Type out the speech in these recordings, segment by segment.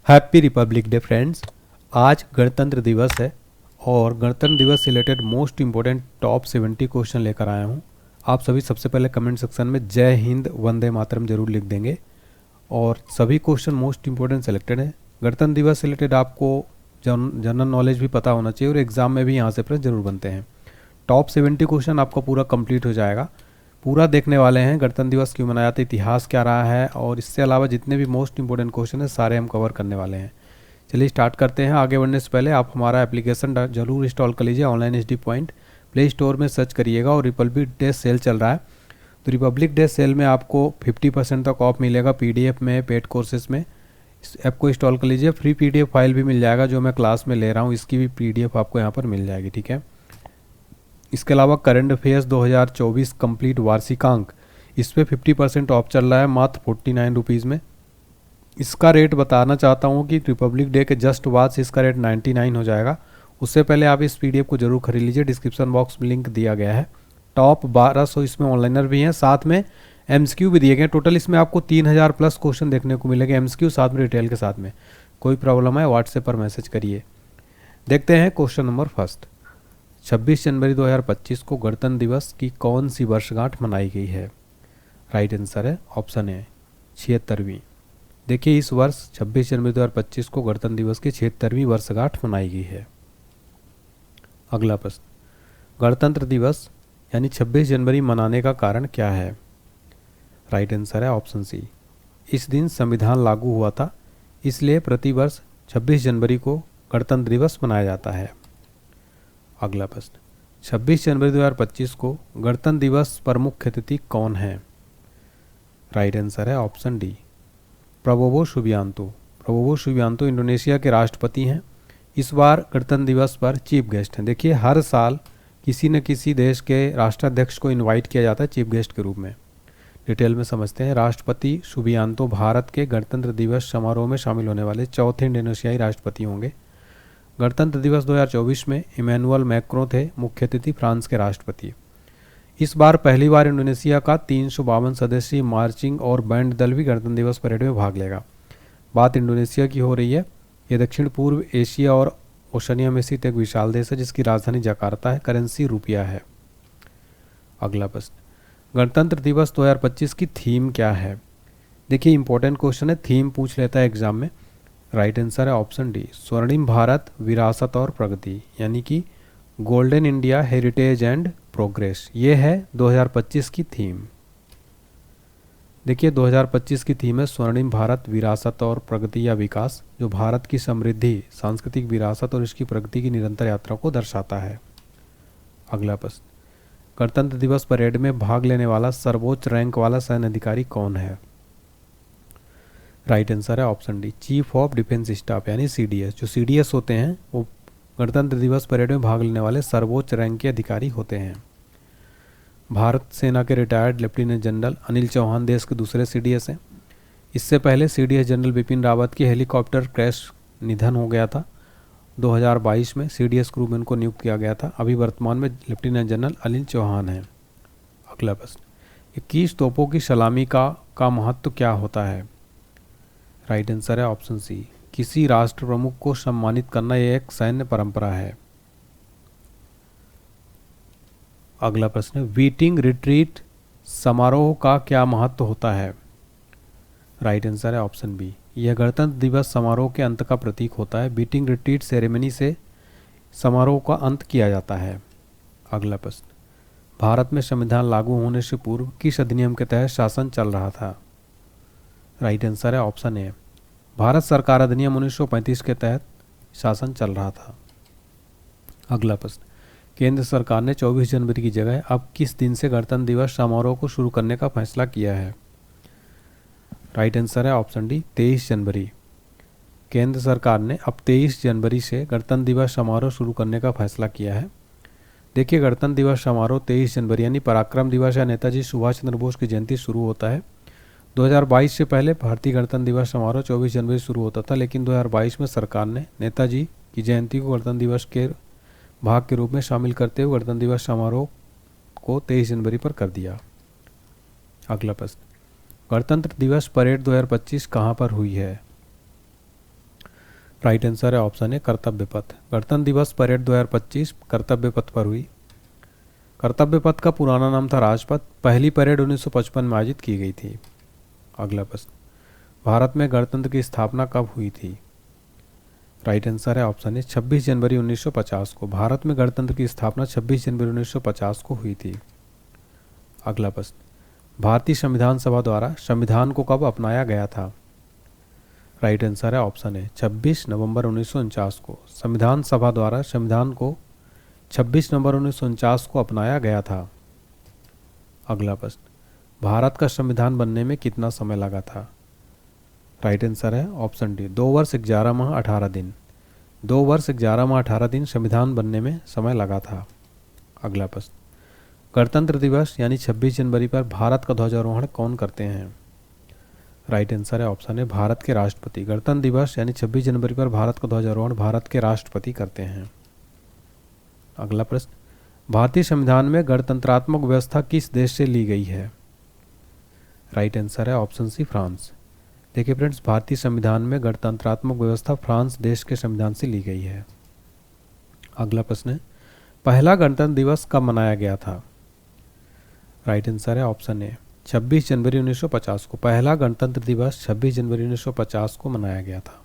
Happy Republic day friends. आज गणतंत्र दिवस है और गणतंत्र दिवस से related most important top 70 question लेकर आया हूँ। आप सभी सबसे पहले कमेंट सेक्शन में जय हिंद वंदे मातरम जरूर लिख देंगे और सभी क्वेश्चन मोस्ट इंपॉर्टेंट सेलेक्टेड है। गणतंत्र दिवस से रिलेटेड आपको जनरल नॉलेज भी पता होना चाहिए और एग्जाम में भी यहाँ से प्रश्न जरूर बनते हैं। टॉप 70 क्वेश्चन आपका पूरा कंप्लीट हो जाएगा। पूरा देखने वाले हैं गणतंत्र दिवस क्यों मनाया जाता है, इतिहास क्या रहा है और इससे अलावा जितने भी मोस्ट इंपॉर्टेंट क्वेश्चन है सारे हम कवर करने वाले हैं। चलिए स्टार्ट करते हैं। आगे बढ़ने से पहले आप हमारा एप्लीकेशन जरूर इंस्टॉल कर लीजिए। Online HD point play store में सर्च करिएगा और रिपब्लिक डे सेल चल रहा है, तो रिपब्लिक डे सेल में आपको 50% तक ऑफ मिलेगा PDF में, पेड कोर्सेज में। इस ऐप को इंस्टॉल कर लीजिए। फ्री PDF फाइल भी मिल जाएगा जो मैं क्लास में ले रहा हूँ, इसकी भी PDF आपको यहाँ पर मिल जाएगी, ठीक है। इसके अलावा करंट अफेयर्स 2024 कंप्लीट वार्षिकांक, इस पर 50% ऑफ चल रहा है मात्र 49 रुपीज़ में। इसका रेट बताना चाहता हूँ कि रिपब्लिक डे के जस्ट बाद से इसका रेट 99 हो जाएगा। उससे पहले आप इस PDF को जरूर खरीद लीजिए। डिस्क्रिप्शन बॉक्स में लिंक दिया गया है। टॉप 1200 इसमें ऑनलाइनर भी हैं, साथ में MCQ भी दिए गए। टोटल इसमें आपको 3000 प्लस क्वेश्चन देखने को मिलेंगे, MCQ साथ में डिटेल के साथ में। कोई प्रॉब्लम है व्हाट्सएप पर मैसेज करिए। देखते हैं क्वेश्चन नंबर फर्स्ट। 26 जनवरी 2025 को गणतंत्र दिवस की कौन सी वर्षगांठ मनाई गई है? राइट आंसर है ऑप्शन ए 76वीं। देखिए इस वर्ष 26 जनवरी 2025 को गणतंत्र दिवस की 76वीं वर्षगांठ मनाई गई है। अगला प्रश्न, गणतंत्र दिवस यानी 26 जनवरी मनाने का कारण क्या है? राइट आंसर है ऑप्शन सी, इस दिन संविधान लागू हुआ था, इसलिए प्रतिवर्ष 26 जनवरी को गणतंत्र दिवस मनाया जाता है। अगला प्रश्न, 26 जनवरी 2025 को गणतंत्र दिवस पर मुख्य अतिथि कौन है? राइट आंसर है option D, Prabowo Subianto. Prabowo Subianto Indonesia के राष्ट्रपति हैं। इस बार गणतंत्र दिवस पर चीफ गेस्ट हैं। देखिए हर साल किसी न किसी देश के राष्ट्राध्यक्ष को इनवाइट किया जाता है चीफ गेस्ट के रूप में। डिटेल में समझते हैं। राष्ट्रपति सुबियांतो भारत के गणतंत्र दिवस समारोह में शामिल होने वाले चौथे इंडोनेशियाई राष्ट्रपति होंगे। गणतंत्र दिवस 2024 में इमैनुअल मैक्रों थे मुख्य अतिथि, फ्रांस के राष्ट्रपति। इस बार पहली बार इंडोनेशिया का 352 सदस्यीय मार्चिंग और बैंड दल भी गणतंत्र दिवस परेड में भाग लेगा। बात इंडोनेशिया की हो रही है। यह दक्षिण पूर्व एशिया और ओशनिया में स्थित एक विशाल देश है जिसकी राजधानी जकार्ता है। करेंसी रुपया है। अगला प्रश्न, गणतंत्र दिवस 2025 की थीम क्या है? देखिए इंपॉर्टेंट क्वेश्चन है, थीम पूछ लेता है एग्जाम में। राइट आंसर है ऑप्शन डी, स्वर्णिम भारत विरासत और प्रगति, यानी कि golden India heritage and progress. ये है 2025 की थीम। देखिए 2025 की थीम है स्वर्णिम भारत विरासत और प्रगति या विकास, जो भारत की समृद्धि, सांस्कृतिक विरासत और इसकी प्रगति की निरंतर यात्रा को दर्शाता है। अगला प्रश्न, गणतंत्र दिवस परेड में भाग लेने वाला सर्वोच्च रैंक वाला सैन्य अधिकारी कौन है? राइट आंसर है option D, chief of defence staff यानी CDS। जो CDS होते हैं वो गणतंत्र दिवस परेड में भाग लेने वाले सर्वोच्च रैंक के अधिकारी होते हैं। भारत सेना के retired lieutenant general Anil Chauhan देश के दूसरे CDS हैं। इससे पहले CDS जनरल बिपिन रावत की हेलीकॉप्टर क्रैश निधन हो गया था। 2022 में CDS क्रूमैन को नियुक्त किया गया था। अभी वर्तमान में लेफ्टिनेंट जनरल अनिल चौहान हैं। अगला प्रश्न, 21 तोपों की सलामी का महत्व क्या होता है? राइट आंसर है ऑप्शन सी, किसी राष्ट्र प्रमुख को सम्मानित करना यह एक सैन्य परंपरा है। अगला प्रश्न, वीटिंग रिट्रीट समारोह का क्या महत्व होता है? राइट आंसर है ऑप्शन बी, यह गणतंत्र दिवस समारोह के अंत का प्रतीक होता है। बीटिंग रिट्रीट सेरेमनी से समारोह का अंत किया जाता है। अगला प्रश्न, भारत में संविधान लागू होने से पूर्व किस अधिनियम के तहत शासन चल रहा था? राइट आंसर है ऑप्शन ए, भारत सरकार अधिनियम 1935 के तहत शासन चल रहा था। अगला प्रश्न, केंद्र सरकार ने 24 जनवरी की जगह अब किस दिन से गणतंत्र दिवस समारोह को शुरू करने का फैसला किया है? राइट आंसर है ऑप्शन डी, 23 जनवरी। केंद्र सरकार ने अब 23 जनवरी से गणतंत्र दिवस समारोह शुरू करने का फैसला किया है। देखिए गणतंत्र दिवस समारोह 23 जनवरी यानी पराक्रम दिवस या नेताजी सुभाष चंद्र बोस की जयंती शुरू होता है। 2022 से पहले भारतीय गणतंत्र दिवस समारोह 24 जनवरी शुरू होता था, लेकिन 2022 में सरकार ने नेताजी की जयंती को गणतंत्र दिवस के भाग के रूप में शामिल करते हुए गणतंत्र दिवस समारोह को 23 जनवरी पर कर दिया। अगला प्रश्न, गणतंत्र दिवस परेड 2025 कहाँ पर हुई है? राइट आंसर है ऑप्शन ए कर्तव्य पथ। गणतंत्र दिवस परेड 2025 कर्तव्य पथ पर हुई। कर्तव्य पथ का पुराना नाम था राजपथ। पहली परेड 1955 में आयोजित की गई थी। अगला प्रश्न, भारत में गणतंत्र की स्थापना कब हुई थी? राइट आंसर है ऑप्शन ए 26 जनवरी 1950 को। भारत में गणतंत्र की स्थापना 26 जनवरी 1950 को हुई थी। अगला प्रश्न, भारतीय संविधान सभा द्वारा संविधान को कब अपनाया गया था? राइट आंसर है ऑप्शन ए 26 नवंबर 1949 को। संविधान सभा द्वारा संविधान को 26 नवंबर 1949 को अपनाया गया था। अगला प्रश्न, भारत का संविधान बनने में कितना समय लगा था? राइट आंसर है ऑप्शन डी 2 वर्ष 11 माह 18 दिन। 2 वर्ष 11 माह 18 दिन संविधान बनने में समय लगा था। अगला प्रश्न, गणतंत्र दिवस यानी 26 जनवरी पर भारत का ध्वजारोहण कौन करते हैं? राइट आंसर है ऑप्शन है भारत के राष्ट्रपति। गणतंत्र दिवस यानी 26 जनवरी पर भारत का ध्वजारोहण भारत के राष्ट्रपति करते हैं। अगला प्रश्न, भारतीय संविधान में गणतंत्रात्मक व्यवस्था किस देश से ली गई है? राइट आंसर है ऑप्शन सी फ्रांस। देखिए फ्रेंड्स, भारतीय संविधान में गणतंत्रात्मक व्यवस्था फ्रांस देश के संविधान से ली गई है। अगला प्रश्न है, पहला गणतंत्र दिवस कब मनाया गया था? राइट आंसर है ऑप्शन ए 26 जनवरी 1950 को। पहला गणतंत्र दिवस 26 जनवरी 1950 को मनाया गया था।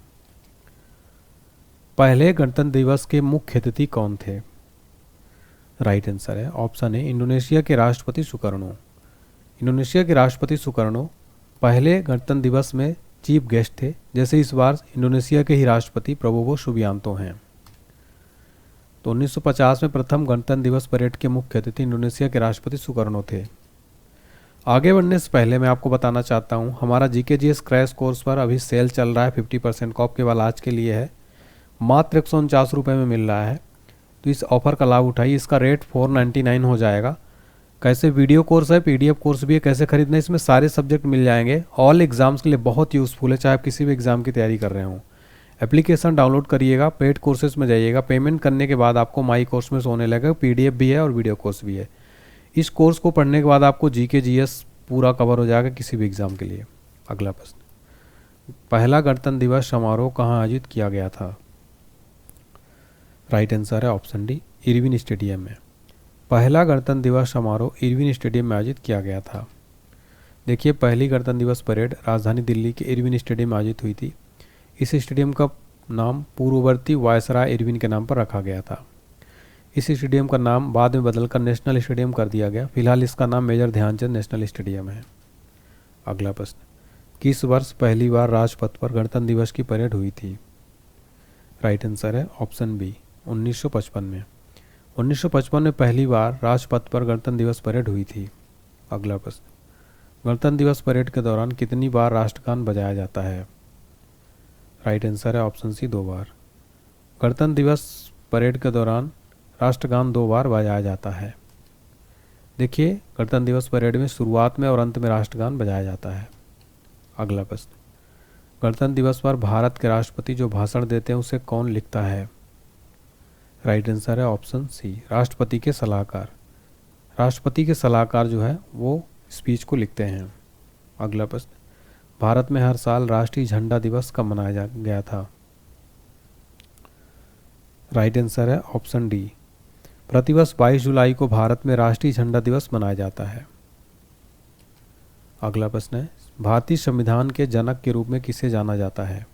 पहले गणतंत्र दिवस के मुख्य अतिथि कौन थे? राइट आंसर है ऑप्शन ए इंडोनेशिया के राष्ट्रपति सुकर्णो। इंडोनेशिया के राष्ट्रपति सुकर्णो पहले गणतंत्र दिवस में चीफ गेस्ट थे, जैसे इस बार इंडोनेशिया के ही राष्ट्रपति प्रबोवो सुबियांतो हैं। तो 1950 में प्रथम गणतंत्र दिवस परेड के मुख्य अतिथि इंडोनेशिया के राष्ट्रपति सुकर्णो थे। आगे बढ़ने से पहले मैं आपको बताना चाहता हूं, हमारा GKGS क्रैश कोर्स पर अभी सेल चल रहा है। 50% ऑफ केवल आज के लिए है, मात्र 149 रुपये में मिल रहा है। तो इस ऑफर का लाभ उठाइए। इसका रेट 499 हो जाएगा। कैसे वीडियो कोर्स है, PDF कोर्स भी है, कैसे खरीदना है, इसमें सारे सब्जेक्ट मिल जाएंगे। ऑल एग्जाम्स के लिए बहुत यूज़फुल है, चाहे आप किसी भी एग्ज़ाम की तैयारी कर रहे हो। एप्लीकेशन डाउनलोड करिएगा, पेड कोर्सेज में जाइएगा। पेमेंट करने के बाद आपको माई कोर्स में सोने लगेगा। PDF भी है और वीडियो कोर्स भी है। इस कोर्स को पढ़ने के बाद आपको GKGS पूरा कवर हो जाएगा किसी भी एग्ज़ाम के लिए। अगला प्रश्न, पहला गणतंत्र दिवस समारोह कहाँ आयोजित किया गया था? राइट आंसर है ऑप्शन डी इरविन स्टेडियम में। पहला गणतंत्र दिवस समारोह इरविन स्टेडियम में आयोजित किया गया था। देखिए, पहली गणतंत्र दिवस परेड राजधानी दिल्ली के इरविन स्टेडियम में आयोजित हुई थी। इस स्टेडियम का नाम पूर्ववर्ती वायसराय इरविन के नाम पर रखा गया था। इस स्टेडियम का नाम बाद में बदलकर नेशनल स्टेडियम कर दिया गया। फिलहाल इसका नाम मेजर ध्यानचंद नेशनल स्टेडियम है। अगला प्रश्न, किस वर्ष पहली बार राजपथ पर गणतंत्र दिवस की परेड हुई थी? राइट आंसर है ऑप्शन बी 1955 में। 1955 में पहली बार राजपथ पर गणतंत्र दिवस परेड हुई थी। अगला प्रश्न, गणतंत्र दिवस परेड के दौरान कितनी बार राष्ट्रगान बजाया जाता है? राइट आंसर है ऑप्शन सी 2 बार। गणतंत्र दिवस परेड के दौरान राष्ट्रगान 2 बार बजाया जाता है। देखिए, गणतंत्र दिवस परेड में शुरुआत में और अंत में राष्ट्रगान बजाया जाता है। अगला प्रश्न, गणतंत्र दिवस पर भारत के राष्ट्रपति जो भाषण देते हैं उसे कौन लिखता है? राइट आंसर है ऑप्शन सी राष्ट्रपति के सलाहकार। राष्ट्रपति के सलाहकार जो है वो स्पीच को लिखते हैं। अगला प्रश्न, भारत में हर साल राष्ट्रीय झंडा दिवस कब मनाया गया था? राइट आंसर है ऑप्शन डी प्रतिवर्ष 22 जुलाई को भारत में राष्ट्रीय झंडा दिवस मनाया जाता है। अगला प्रश्न है, भारतीय संविधान के जनक के रूप में किसे जाना जाता है?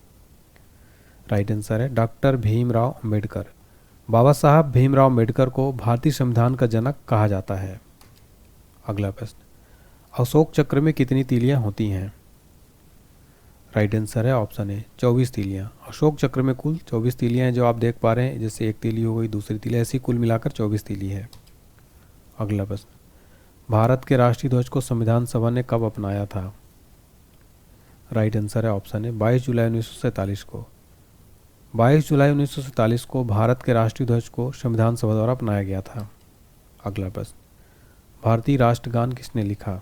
राइट आंसर है डॉक्टर भीमराव अंबेडकर। बाबा साहब भीमराव अंबेडकर को भारतीय संविधान का जनक कहा जाता है। अगला प्रश्न, अशोक चक्र में कितनी तीलियां होती हैं? राइट आंसर है ऑप्शन ए 24 तीलियां। अशोक चक्र में कुल 24 तीलियां हैं जो आप देख पा रहे हैं, जैसे एक तीली हो गई, दूसरी तीली, ऐसी कुल मिलाकर 24 तीली है। अगला प्रश्न, भारत के राष्ट्रीय ध्वज को संविधान सभा ने कब अपनाया था? राइट आंसर है ऑप्शन ए 22 जुलाई 1947 को। 22 जुलाई 1947 को भारत के राष्ट्रीय ध्वज को संविधान सभा द्वारा अपनाया गया था। अगला प्रश्न, भारतीय राष्ट्रगान किसने लिखा?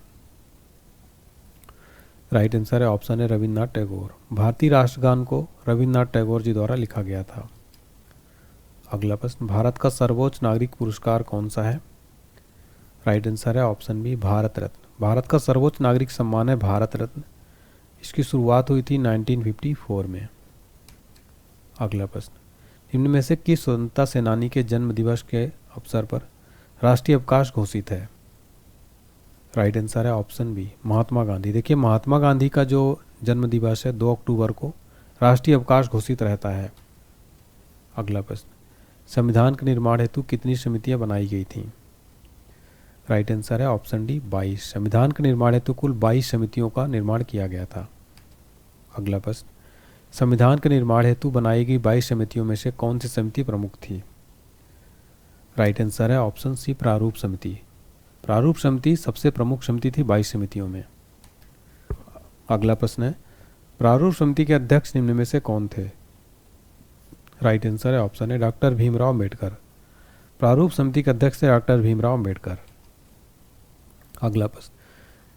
राइट आंसर है ऑप्शन है रविन्द्रनाथ टैगोर। भारतीय राष्ट्रगान को रविन्द्रनाथ टैगोर जी द्वारा लिखा गया था। अगला प्रश्न, भारत का सर्वोच्च नागरिक पुरस्कार कौन सा है? राइट आंसर है ऑप्शन बी भारत रत्न। भारत का सर्वोच्च नागरिक सम्मान है भारत रत्न। इसकी शुरुआत हुई थी 1954 में। अगला प्रश्न, निम्न में से किस स्वतंत्रता सेनानी के जन्म दिवस के अवसर पर राष्ट्रीय अवकाश घोषित है? राइट आंसर है ऑप्शन बी, महात्मा गांधी। देखिए, महात्मा गांधी का जो जन्म दिवस है 2 अक्टूबर को राष्ट्रीय अवकाश घोषित रहता है। अगला प्रश्न, संविधान के निर्माण हेतु कितनी समितियां बनाई गई थीं? राइट आंसर है ऑप्शन डी, 22। संविधान के निर्माण हेतु कुल 22 समितियों का निर्माण किया गया था। अगला प्रश्न, संविधान के निर्माण हेतु बनाई गई 22 समितियों में से कौन सी समिति प्रमुख थी? राइट आंसर है ऑप्शन सी, प्रारूप समिति। प्रारूप समिति सबसे प्रमुख समिति थी 22 समितियों में। अगला प्रश्न है, प्रारूप समिति के अध्यक्ष निम्न में से कौन थे? राइट आंसर है ऑप्शन है डॉक्टर भीमराव अम्बेडकर। प्रारूप समिति के अध्यक्ष थे डॉक्टर भीमराव अम्बेडकर। अगला प्रश्न,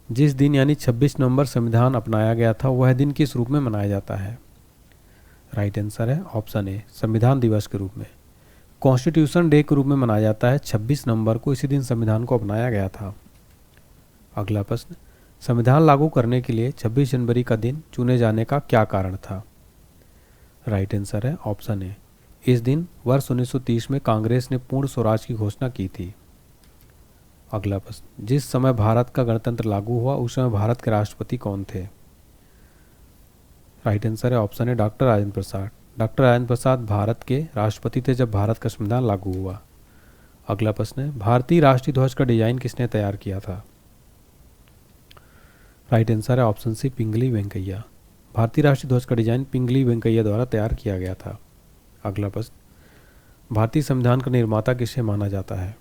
जिस दिन यानी 26 नवंबर संविधान अपनाया गया था वह दिन किस रूप में मनाया जाता है? राइट आंसर है ऑप्शन ए, संविधान दिवस के रूप में। कॉन्स्टिट्यूशन डे के रूप में मनाया जाता है 26 नवंबर को, इसी दिन संविधान को अपनाया गया था। अगला प्रश्न, संविधान लागू करने के लिए 26 जनवरी का दिन चुने जाने का क्या कारण था? राइट आंसर है ऑप्शन ए, इस दिन वर्ष 1930 में कांग्रेस ने पूर्ण स्वराज की घोषणा की थी। अगला प्रश्न, जिस समय भारत का गणतंत्र लागू हुआ उस समय भारत के राष्ट्रपति कौन थे? राइट आंसर है ऑप्शन है डॉक्टर राजेंद्र प्रसाद। डॉक्टर राजेंद्र प्रसाद भारत के राष्ट्रपति थे जब भारत का संविधान लागू हुआ। अगला प्रश्न है, भारतीय राष्ट्रीय ध्वज का डिजाइन किसने तैयार किया था? राइट आंसर है ऑप्शन सी, पिंगली वेंकैया। भारतीय राष्ट्रीय ध्वज का डिजाइन पिंगली वेंकैया द्वारा तैयार किया गया था। अगला प्रश्न, भारतीय संविधान का निर्माता किसे माना जाता है?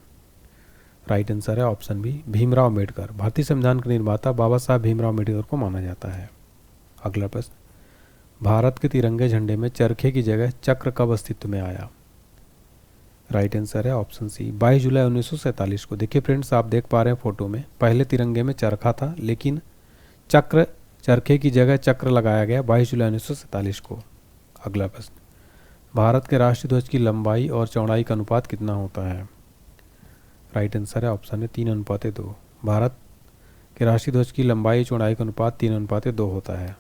राइट आंसर है ऑप्शन बी, भीमराव अम्बेडकर। भारतीय संविधान के निर्माता बाबा साहब भीमराव अम्बेडकर को माना जाता है। अगला प्रश्न, भारत के तिरंगे झंडे में चरखे की जगह चक्र कब अस्तित्व में आया? राइट आंसर है ऑप्शन सी, 22 जुलाई 1947 को। देखिए फ्रेंड्स, आप देख पा रहे हैं फोटो में, पहले तिरंगे में चरखा था लेकिन चरखे की जगह चक्र लगाया गया 22 जुलाई 1947 को। अगला प्रश्न, भारत के राष्ट्रीय ध्वज की लंबाई और चौड़ाई का अनुपात कितना होता है? राइट आंसर है ऑप्शन है 3:2। भारत के राष्ट्रीय ध्वज की लंबाई चौड़ाई का अनुपात 3:2 होता है।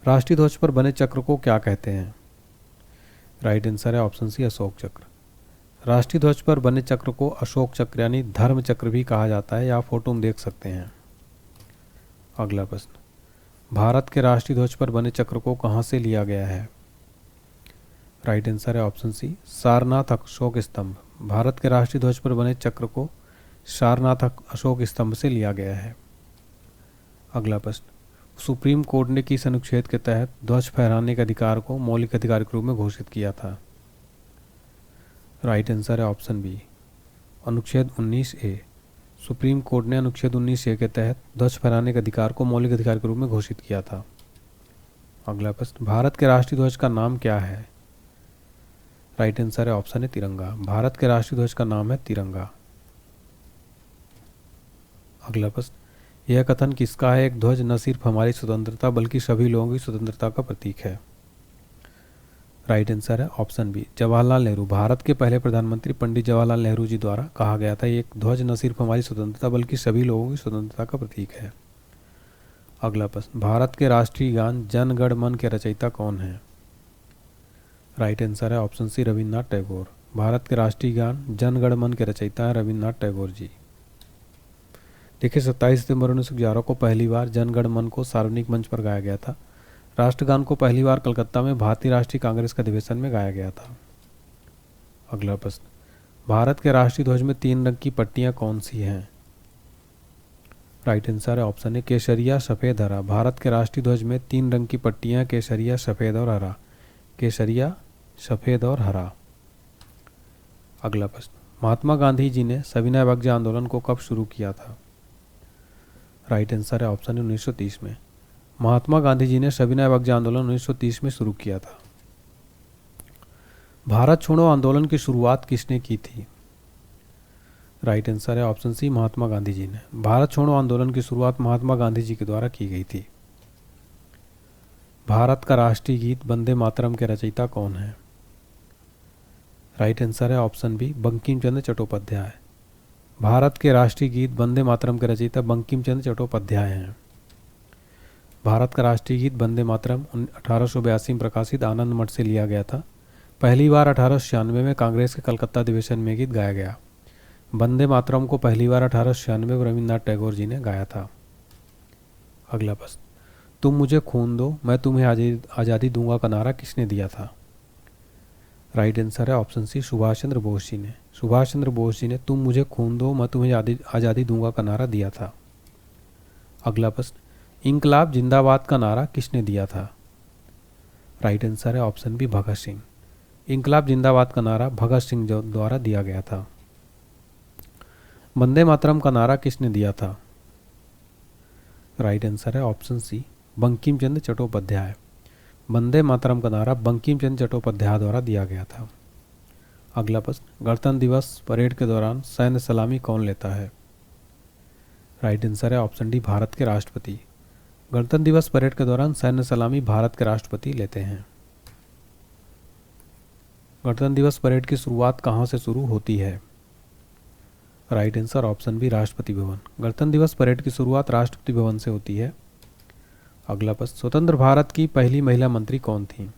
राष्ट्रीय ध्वज पर बने चक्र को क्या कहते हैं? राइट आंसर है ऑप्शन सी, अशोक चक्र। राष्ट्रीय ध्वज पर बने चक्र को अशोक चक्र यानी धर्म चक्र भी कहा जाता है, या आप फोटो में देख सकते हैं। अगला प्रश्न, भारत के राष्ट्रीय ध्वज पर बने चक्र को कहां से लिया गया है? राइट आंसर है ऑप्शन सी, सारनाथ अशोक स्तंभ। भारत के राष्ट्रीय ध्वज पर बने चक्र को सारनाथ अशोक स्तंभ से लिया गया है। अगला प्रश्न, सुप्रीम कोर्ट ने किस अनुच्छेद के तहत ध्वज फहराने के अधिकार को मौलिक अधिकार के रूप में घोषित किया था? राइट आंसर है ऑप्शन बी, अनुच्छेद 19A। सुप्रीम कोर्ट ने अनुच्छेद 19A के तहत ध्वज फहराने के अधिकार को मौलिक अधिकार के रूप में घोषित किया था। अगला प्रश्न, भारत के राष्ट्रीय ध्वज का नाम क्या है? राइट आंसर है ऑप्शन है तिरंगा। भारत के राष्ट्रीय ध्वज का नाम है तिरंगा। अगला प्रश्न, यह कथन किसका है? एक ध्वज न सिर्फ हमारी स्वतंत्रता बल्कि सभी लोगों की स्वतंत्रता का प्रतीक है। राइट आंसर है ऑप्शन बी, जवाहरलाल नेहरू। भारत के पहले प्रधानमंत्री पंडित जवाहरलाल नेहरू जी द्वारा कहा गया था, एक ध्वज न सिर्फ हमारी स्वतंत्रता बल्कि सभी लोगों की स्वतंत्रता का प्रतीक है। अगला प्रश्न, भारत के राष्ट्रीय गान जन गण मन के रचयिता कौन है? राइट आंसर है ऑप्शन सी, रविन्द्रनाथ टैगोर। भारत के राष्ट्रीय गान जन गण मन के रचयिता है रविन्द्रनाथ टैगोर जी। देखिए, 27 सितंबर 1911 को पहली बार जन गण मन को सार्वजनिक मंच पर गाया गया था। राष्ट्रगान को पहली बार कलकत्ता में भारतीय राष्ट्रीय कांग्रेस के अधिवेशन में गाया गया था। अगला प्रश्न, भारत के राष्ट्रीय ध्वज में 3 रंग की पट्टियां कौन सी हैं? राइट आंसर है ऑप्शन ए, केसरिया सफेद हरा। भारत के राष्ट्रीय ध्वज में 3 रंग की पट्टियां केसरिया सफेद और हरा। केसरिया सफेद और हरा। अगला प्रश्न, महात्मा गांधी जी ने सविनय अवज्ञा आंदोलन को कब शुरू किया था? राइट आंसर है ऑप्शन 1930 में। महात्मा गांधी जी ने सविनय अवज्ञा आंदोलन 1930 में शुरू किया था। भारत छोड़ो आंदोलन की शुरुआत किसने की थी? राइट आंसर है ऑप्शन सी, महात्मा गांधी जी ने। भारत छोड़ो आंदोलन की शुरुआत महात्मा गांधी जी के द्वारा की गई थी। भारत का राष्ट्रीय गीत वंदे मातरम के रचयिता कौन है? राइट आंसर है ऑप्शन बी, बंकिम चंद्र चट्टोपाध्याय। भारत के राष्ट्रीय गीत वंदे मातरम के रचयिता बंकिम चंद्र चट्टोपाध्याय हैं। भारत का राष्ट्रीय गीत वंदे मातरम 1882 में प्रकाशित आनंद मठ से लिया गया था। पहली बार 1896 में कांग्रेस के कलकत्ता अधिवेशन में गीत गाया गया। वंदे मातरम को पहली बार 1896 में रविन्द्रनाथ टैगोर जी ने गाया था। अगला प्रश्न, तुम मुझे खून दो मैं तुम्हें आज़ादी दूंगा का नारा किसने दिया था? राइट आंसर है ऑप्शन सी, सुभाष चंद्र बोस जी ने। सुभाष चंद्र बोस जी ने तुम मुझे खून दो मैं तुम्हें आज़ादी दूंगा का नारा दिया था। अगला प्रश्न, इंकलाब जिंदाबाद का नारा किसने दिया था? राइट आंसर है ऑप्शन बी, भगत सिंह। इंकलाब जिंदाबाद का नारा भगत सिंह द्वारा दिया गया था। वंदे मातरम का नारा किसने दिया था? राइट आंसर है ऑप्शन सी, बंकिम चंद्र चट्टोपाध्याय। वंदे मातरम का नारा बंकिम चंद्र चट्टोपाध्याय द्वारा दिया गया था। अगला प्रश्न, गणतंत्र दिवस परेड के दौरान सैन्य सलामी कौन लेता है? राइट आंसर है ऑप्शन डी, भारत के राष्ट्रपति। गणतंत्र दिवस परेड के दौरान सैन्य सलामी भारत के राष्ट्रपति लेते हैं। गणतंत्र दिवस परेड की शुरुआत कहाँ से शुरू होती है? Right answer option B, Rashtrapati Bhavan. गणतंत्र दिवस परेड की शुरुआत राष्ट्रपति भवन से होती है। अगला प्रश्न, स्वतंत्र भारत की पहली महिला मंत्री कौन थी?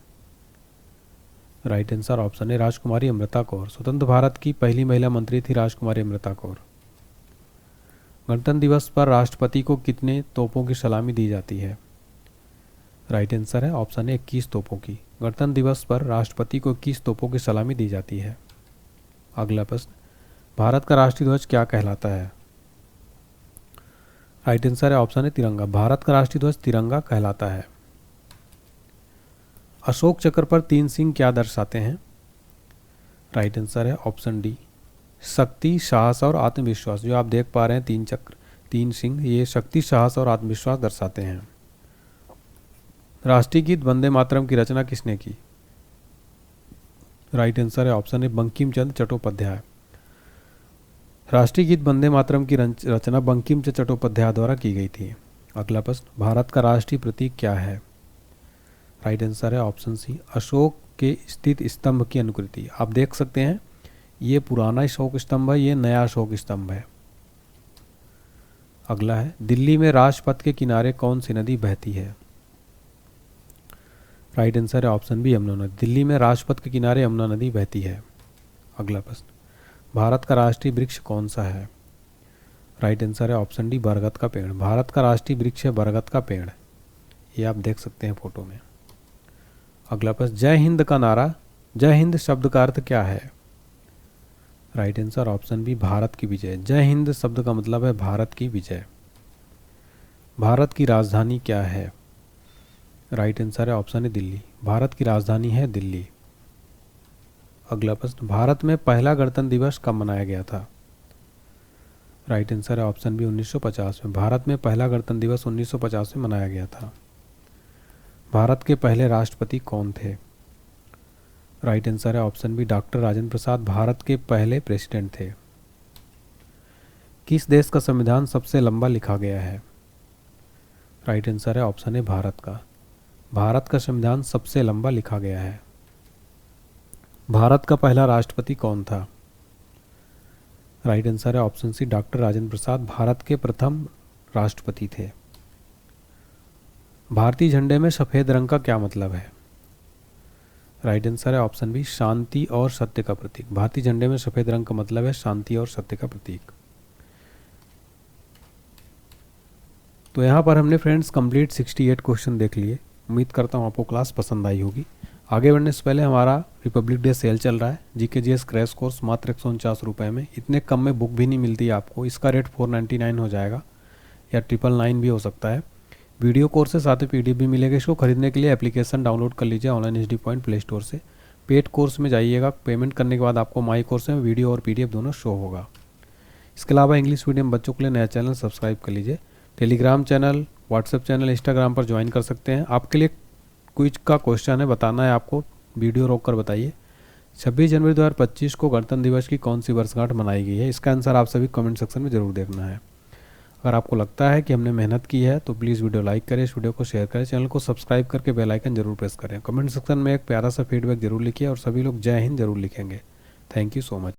राइट आंसर ऑप्शन ए, राजकुमारी अमृता कौर। स्वतंत्र भारत की पहली महिला मंत्री थी राजकुमारी अमृता कौर। गणतंत्र दिवस पर राष्ट्रपति को कितने तोपों की सलामी दी जाती है? राइट आंसर है ऑप्शन ए, 21 तोपों की। गणतंत्र दिवस पर राष्ट्रपति को 21 तोपों की सलामी दी जाती है। अगला प्रश्न, भारत का राष्ट्रीय ध्वज क्या कहलाता है? राइट आंसर है ऑप्शन है, तिरंगा। भारत का राष्ट्रीय ध्वज तिरंगा कहलाता है। अशोक चक्र पर 3 सिंह क्या दर्शाते हैं? राइट आंसर है ऑप्शन डी, शक्ति, साहस और आत्मविश्वास। जो आप देख पा रहे हैं 3 चक्र 3 सिंह, ये शक्ति, साहस और आत्मविश्वास दर्शाते हैं। राष्ट्रीय गीत वंदे मातरम की रचना किसने की? राइट आंसर है ऑप्शन ए, बंकिम चंद्र चट्टोपाध्याय। राष्ट्रीय गीत वंदे मातरम की रचना बंकिम चंद्र चट्टोपाध्याय द्वारा की गई थी। अगला प्रश्न, भारत का राष्ट्रीय प्रतीक क्या है? राइट आंसर है ऑप्शन सी, अशोक के स्थित स्तंभ की अनुकृति। आप देख सकते हैं ये पुराना अशोक स्तंभ है, ये नया अशोक स्तंभ है। अगला है, दिल्ली में राजपथ के किनारे कौन सी नदी बहती है? राइट आंसर है ऑप्शन बी, यमुना नदी। दिल्ली में राजपथ के किनारे यमुना नदी बहती है। अगला प्रश्न, भारत का राष्ट्रीय वृक्ष कौन सा है? राइट आंसर है ऑप्शन डी, बरगद का पेड़। भारत का राष्ट्रीय वृक्ष है बरगद का पेड़। ये आप देख सकते हैं फोटो में। अगला प्रश्न, जय हिंद का नारा, जय हिंद शब्द का अर्थ क्या है? Right answer option B, Bharat की विजय। जय हिंद शब्द का मतलब है भारत की विजय। भारत की राजधानी क्या है? राइट आंसर है ऑप्शन है, दिल्ली। भारत की राजधानी है दिल्ली। अगला प्रश्न, भारत में पहला गणतंत्र दिवस कब मनाया गया था? राइट आंसर है ऑप्शन बी, 1950 में। भारत में पहला गणतंत्र दिवस 1950 में मनाया गया था। भारत के पहले राष्ट्रपति कौन थे? राइट आंसर है option B, doctor Rajendra Prasad Bharat के पहले प्रेसिडेंट थे। किस देश का संविधान सबसे लंबा लिखा गया है? राइट आंसर है ऑप्शन है, भारत का। भारत का संविधान सबसे लंबा लिखा गया है। भारत का पहला राष्ट्रपति कौन था? राइट आंसर है option C, doctor Rajendra Prasad Bharat के प्रथम राष्ट्रपति थे। भारतीय झंडे में सफेद रंग का क्या मतलब है? राइट आंसर है ऑप्शन बी, शांति और सत्य का प्रतीक। भारतीय झंडे में सफेद रंग का मतलब है शांति और सत्य का प्रतीक। तो यहाँ पर हमने फ्रेंड्स कंप्लीट 68 क्वेश्चन देख लिए। उम्मीद करता हूँ आपको क्लास पसंद आई होगी। आगे बढ़ने से पहले हमारा रिपब्लिक डे सेल चल रहा है। जीके जीएस क्रैश कोर्स मात्र 149 रुपये में। इतने कम में बुक भी नहीं मिलती आपको। इसका रेट 499 हो जाएगा या 999 भी हो सकता है। वीडियो कोर्स से साथ ही पीडीएफ भी मिलेगा। इसको खरीदने के लिए एप्लीकेशन डाउनलोड कर लीजिए online HD point play store से। पेड कोर्स में जाइएगा, पेमेंट करने के बाद आपको माई कोर्स में वीडियो और पीडीएफ दोनों शो होगा। इसके अलावा इंग्लिश मीडियम बच्चों के लिए नया चैनल सब्सक्राइब कर लीजिए। Telegram channel, WhatsApp channel, Instagram पर ज्वाइन कर सकते हैं। आपके लिए क्विज का क्वेश्चन है, बताना है आपको, वीडियो रोक कर बताइए 26 जनवरी 2025 को गणतंत्र दिवस की कौन सी वर्षगांठ मनाई गई है। इसका आंसर आप सभी कमेंट सेक्शन में जरूर देखना है। अगर आपको लगता है कि हमने मेहनत की है तो प्लीज़ वीडियो लाइक करें, इस वीडियो को शेयर करें, चैनल को सब्सक्राइब करके बेल आइकन जरूर प्रेस करें। कमेंट सेक्शन में एक प्यारा सा फीडबैक जरूर लिखिए और सभी लोग जय हिंद जरूर लिखेंगे। Thank you so much.